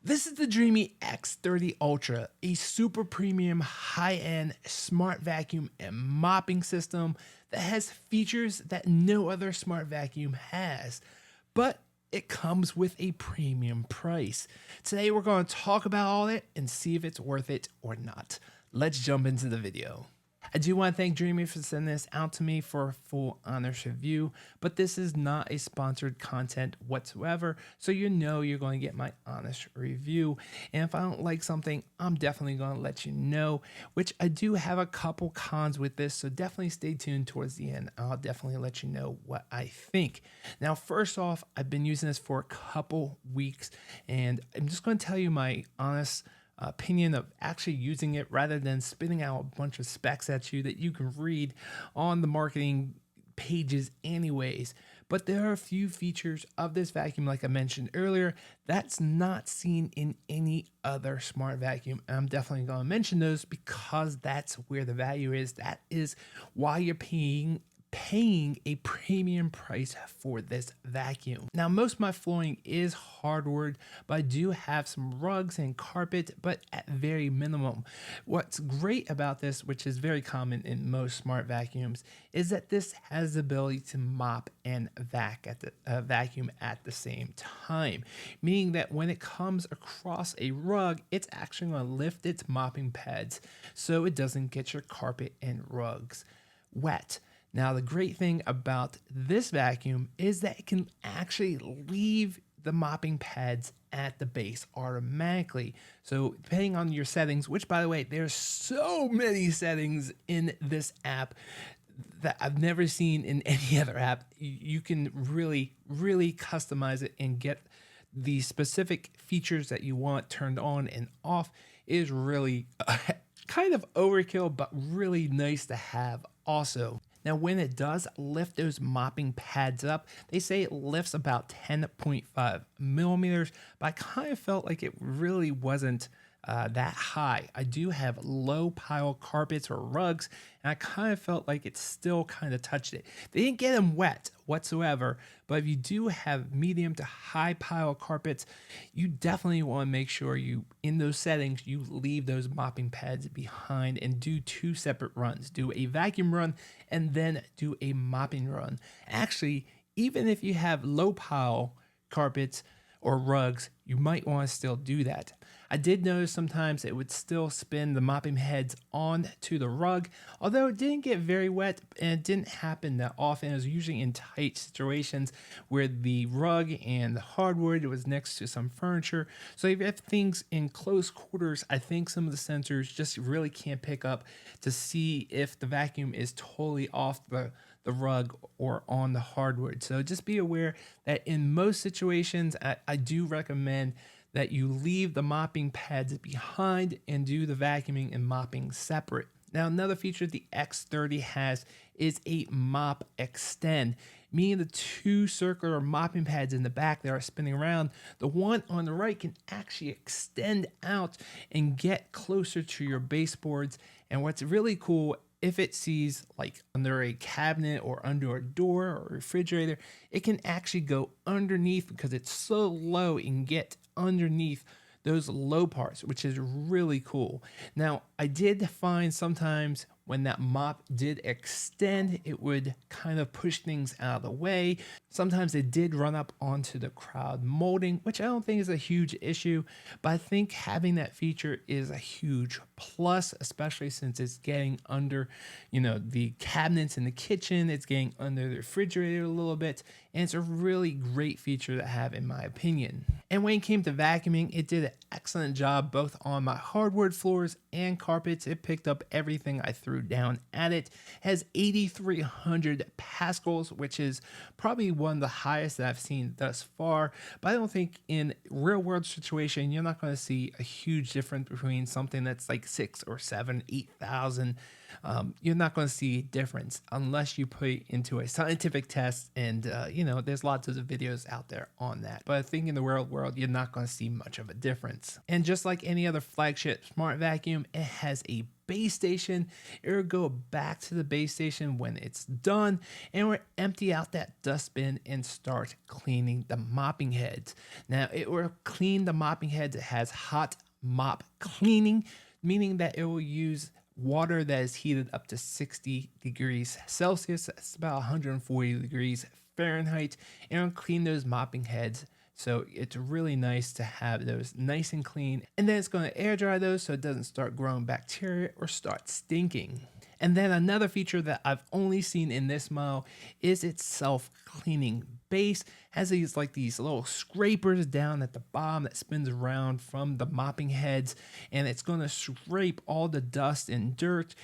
This is the Dreame X30 Ultra, a super premium high-end smart vacuum and mopping system that has features that no other smart vacuum has, but it comes with a premium price. Today we're going to talk about all that and see if it's worth it or not. Let's jump into the video. I do want to thank Dreame for sending this out to me for a full honest review, but this is not a sponsored content whatsoever, so you know you're going to get my honest review. And if I don't like something, I'm definitely going to let you know, which I do have a couple cons with this, so definitely stay tuned towards the end. I'll definitely let you know what I think. Now, first off, I've been using this for a couple weeks, and I'm just going to tell you my honest opinion of actually using it rather than spitting out a bunch of specs at you that you can read on the marketing pages anyways. But there are a few features of this vacuum, like I mentioned earlier, that's not seen in any other smart vacuum. And I'm definitely going to mention those because that's where the value is. That is why you're paying a premium price for this vacuum. Now, most of my flooring is hardwood, but I do have some rugs and carpet, but at very minimum. What's great about this, which is very common in most smart vacuums, is that this has the ability to mop and vacuum at the same time, meaning that when it comes across a rug, it's actually going to lift its mopping pads so it doesn't get your carpet and rugs wet. Now, the great thing about this vacuum is that it can actually leave the mopping pads at the base automatically. So depending on your settings, which by the way, there's so many settings in this app that I've never seen in any other app, you can really customize it and get the specific features that you want turned on and off. It is really kind of overkill, but really nice to have also. Now, when it does lift those mopping pads up, they say it lifts about 10.5 millimeters, but I kind of felt like it really wasn't that high. I do have low pile carpets or rugs, and I kind of felt like it still kind of touched it. They didn't get them wet whatsoever, but if you do have medium to high pile carpets, you definitely want to make sure in those settings, you leave those mopping pads behind and do two separate runs. Do a vacuum run and then do a mopping run. Actually, even if you have low pile carpets or rugs, you might want to still do that. I did notice sometimes it would still spin the mopping heads onto the rug, although it didn't get very wet and it didn't happen that often. It was usually in tight situations where the rug and the hardwood was next to some furniture. So if you have things in close quarters, I think some of the sensors just really can't pick up to see if the vacuum is totally off the rug or on the hardwood. So just be aware that in most situations, I do recommend that you leave the mopping pads behind and do the vacuuming and mopping separate. Now, another feature the X30 has is a mop extend, meaning the two circular mopping pads in the back that are spinning around, the one on the right can actually extend out and get closer to your baseboards. And what's really cool, if it sees like under a cabinet or under a door or refrigerator, it can actually go underneath because it's so low and get underneath those low parts, which is really cool. Now, I did find sometimes when that mop did extend, it would kind of push things out of the way. Sometimes it did run up onto the crowd molding, which I don't think is a huge issue, but I think having that feature is a huge plus, especially since it's getting under, the cabinets in the kitchen, it's getting under the refrigerator a little bit, and it's a really great feature to have in my opinion. And when it came to vacuuming, it did an excellent job both on my hardwood floors and carpets. It picked up everything I threw down at it. It has 8,300 pascals, which is probably one of the highest that I've seen thus far. But I don't think in real world situation, you're not going to see a huge difference between something that's like 6 or 7, 8,000 you're not going to see a difference unless you put it into a scientific test. And, there's lots of videos out there on that. But I think in the real world, you're not going to see much of a difference. And just like any other flagship smart vacuum, it has a base station. It will go back to the base station when it's done, and we'll empty out that dustbin and start cleaning the mopping heads. Now, it will clean the mopping heads. It has hot mop cleaning, meaning that it will use water that is heated up to 60 degrees Celsius. That's about 140 degrees Fahrenheit, and it'll clean those mopping heads. So it's really nice to have those nice and clean. And then it's going to air dry those so it doesn't start growing bacteria or start stinking. And then another feature that I've only seen in this model is its self-cleaning base. Has these little scrapers down at the bottom that spins around from the mopping heads, and it's going to scrape all the dust and dirt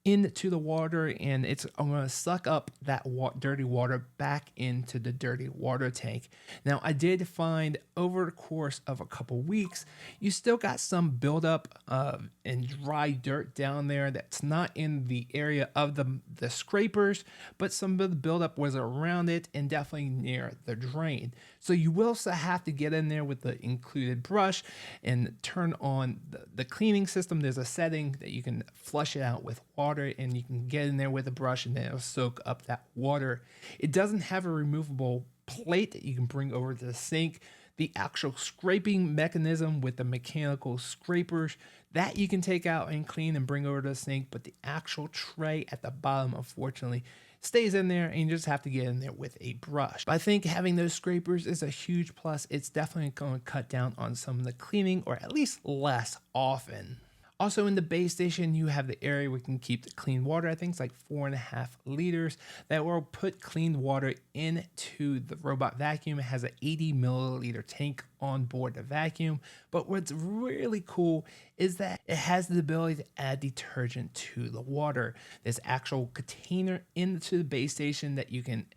into the water, and it's going to suck up that dirty water back into the dirty water tank. Now, I did find over the course of a couple weeks, you still got some buildup and dry dirt down there that's not in the area of the scrapers, but some of the buildup was around it and definitely near the drain. So you will still have to get in there with the included brush and turn on the cleaning system. There's a setting that you can flush it out with water, and you can get in there with a brush and then it'll soak up that water. It doesn't have a removable plate that you can bring over to the sink. The actual scraping mechanism with the mechanical scrapers, that you can take out and clean and bring over to the sink, but the actual tray at the bottom, unfortunately, stays in there, and you just have to get in there with a brush. But I think having those scrapers is a huge plus. It's definitely going to cut down on some of the cleaning, or at least less often. Also, in the base station, you have the area where you can keep the clean water. I think it's like 4.5 liters that will put clean water into the robot vacuum. It has an 80 milliliter tank on board the vacuum. But what's really cool is that it has the ability to add detergent to the water. There's actual container into the base station that you can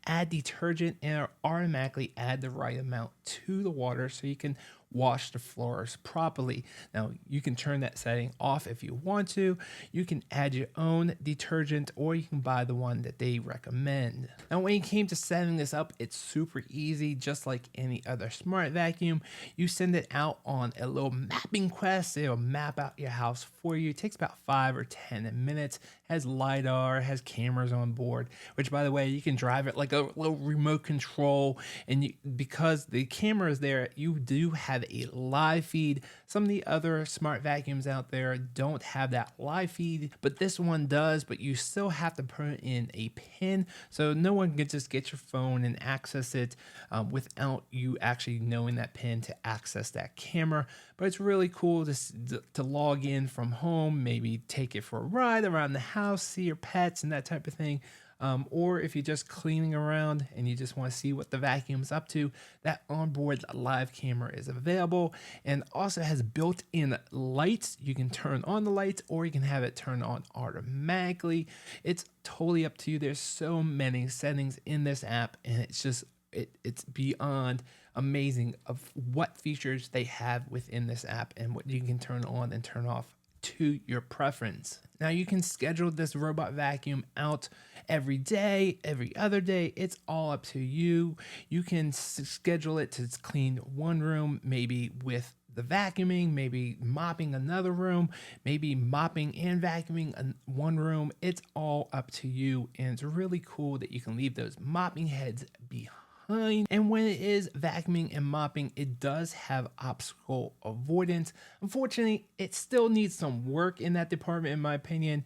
add detergent and automatically add the right amount to the water so you can wash the floors properly. Now, you can turn that setting off if you want to. You can add your own detergent, or you can buy the one that they recommend. Now, when it came to setting this up, it's super easy. Just like any other smart vacuum, you send it out on a little mapping quest. It'll map out your house for you. It takes about 5 or 10 minutes. Has LiDAR, has cameras on board, which, by the way, you can drive it like a little remote control. And because the camera is there, you do have a live feed. Some of the other smart vacuums out there don't have that live feed, but this one does. But you still have to put in a pin, so no one can just get your phone and access it without you actually knowing that pin to access that camera. But it's really cool to log in from home, maybe take it for a ride around the house, see your pets and that type of thing. Or if you're just cleaning around and you just want to see what the vacuum's up to, that onboard live camera is available, and also has built-in lights. You can turn on the lights, or you can have it turn on automatically. It's totally up to you. There's so many settings in this app, and it's beyond amazing of what features they have within this app and what you can turn on and turn off to your preference. Now, you can schedule this robot vacuum out every day, every other day. It's all up to you. You can schedule it to clean one room, maybe with the vacuuming, maybe mopping another room, maybe mopping and vacuuming one room. It's all up to you, and it's really cool that you can leave those mopping heads behind. And when it is vacuuming and mopping, it does have obstacle avoidance. Unfortunately, it still needs some work in that department, in my opinion.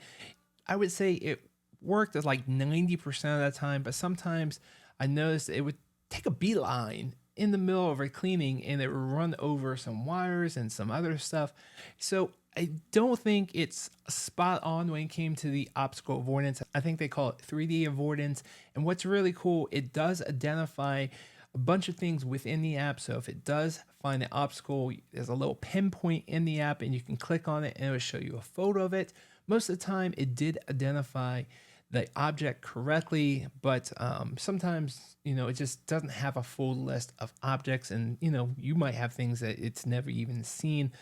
I would say it worked at like 90% of the time, but sometimes I noticed it would take a beeline in the middle of a cleaning and it would run over some wires and some other stuff. So I don't think it's spot on when it came to the obstacle avoidance. I think they call it 3D avoidance. And what's really cool, it does identify a bunch of things within the app. So if it does find an obstacle, there's a little pinpoint in the app and you can click on it and it will show you a photo of it. Most of the time it did identify the object correctly, but sometimes, it just doesn't have a full list of objects, and you might have things that it's never even seen,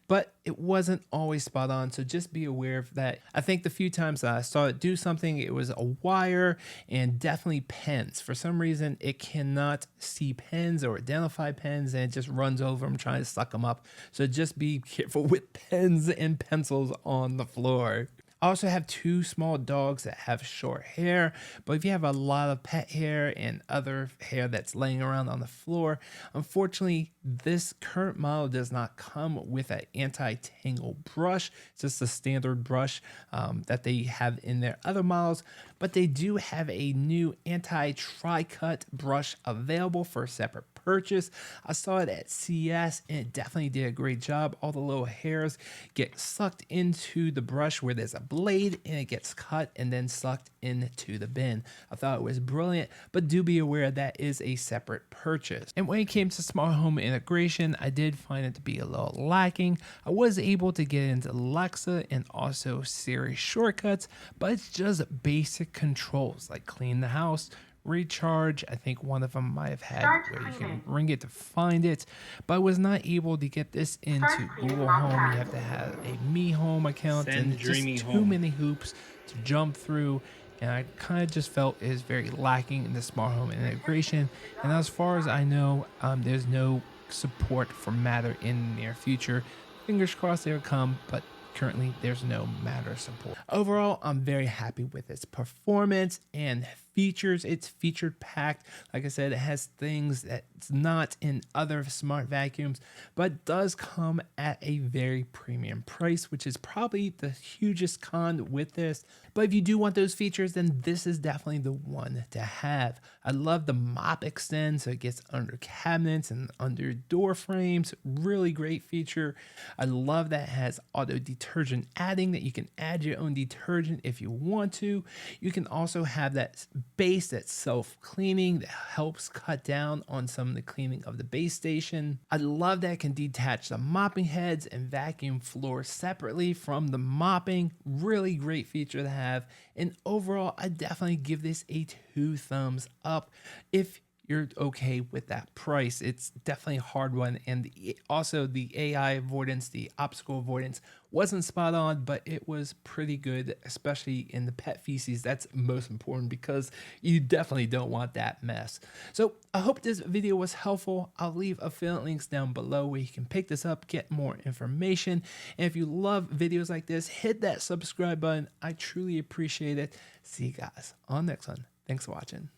but it wasn't always spot on. So just be aware of that. I think the few times that I saw it do something, it was a wire and definitely pens. For some reason, it cannot see pens or identify pens, and it just runs over them trying to suck them up. So just be careful with pens and pencils on the floor. I also have two small dogs that have short hair, but if you have a lot of pet hair and other hair that's laying around on the floor, unfortunately, this current model does not come with an anti-tangle brush. It's just a standard brush that they have in their other models, but they do have a new anti-tri-cut brush available for a separate purchase. I saw it at CES and it definitely did a great job. All the little hairs get sucked into the brush where there's a blade, and it gets cut and then sucked into the bin. I thought it was brilliant, but do be aware that is a separate purchase. And when it came to smart home integration, I did find it to be a little lacking. I was able to get into Alexa and also Siri shortcuts, but it's just basic controls like clean the house, recharge. I think one of them might have had where you can ring it to find it, but I was not able to get this into Google Home. You have to have a Me Home account, and it's just too many hoops to jump through, and I kind of just felt it is very lacking in the smart home integration. And as far as I know, there's no support for Matter in the near future. Fingers crossed they'll come, but currently there's no Matter support. Overall, I'm very happy with its performance and features. It's feature packed. Like I said, it has things that's not in other smart vacuums, but does come at a very premium price, which is probably the hugest con with this. But if you do want those features, then this is definitely the one to have. I love the mop extend, so it gets under cabinets and under door frames. Really great feature. I love that it has auto detergent adding, that you can add your own detergent if you want to. You can also have that base that's self-cleaning that helps cut down on some of the cleaning of the base station. I love that it can detach the mopping heads and vacuum floors separately from the mopping. Really great feature to have. And overall, I definitely give this a 2 thumbs up. If you're okay with that price, it's definitely a hard one. And also the AI avoidance, the obstacle avoidance wasn't spot on, but it was pretty good, especially in the pet feces. That's most important because you definitely don't want that mess. So I hope this video was helpful. I'll leave affiliate links down below where you can pick this up, get more information. And if you love videos like this, hit that subscribe button. I truly appreciate it. See you guys on the next one. Thanks for watching.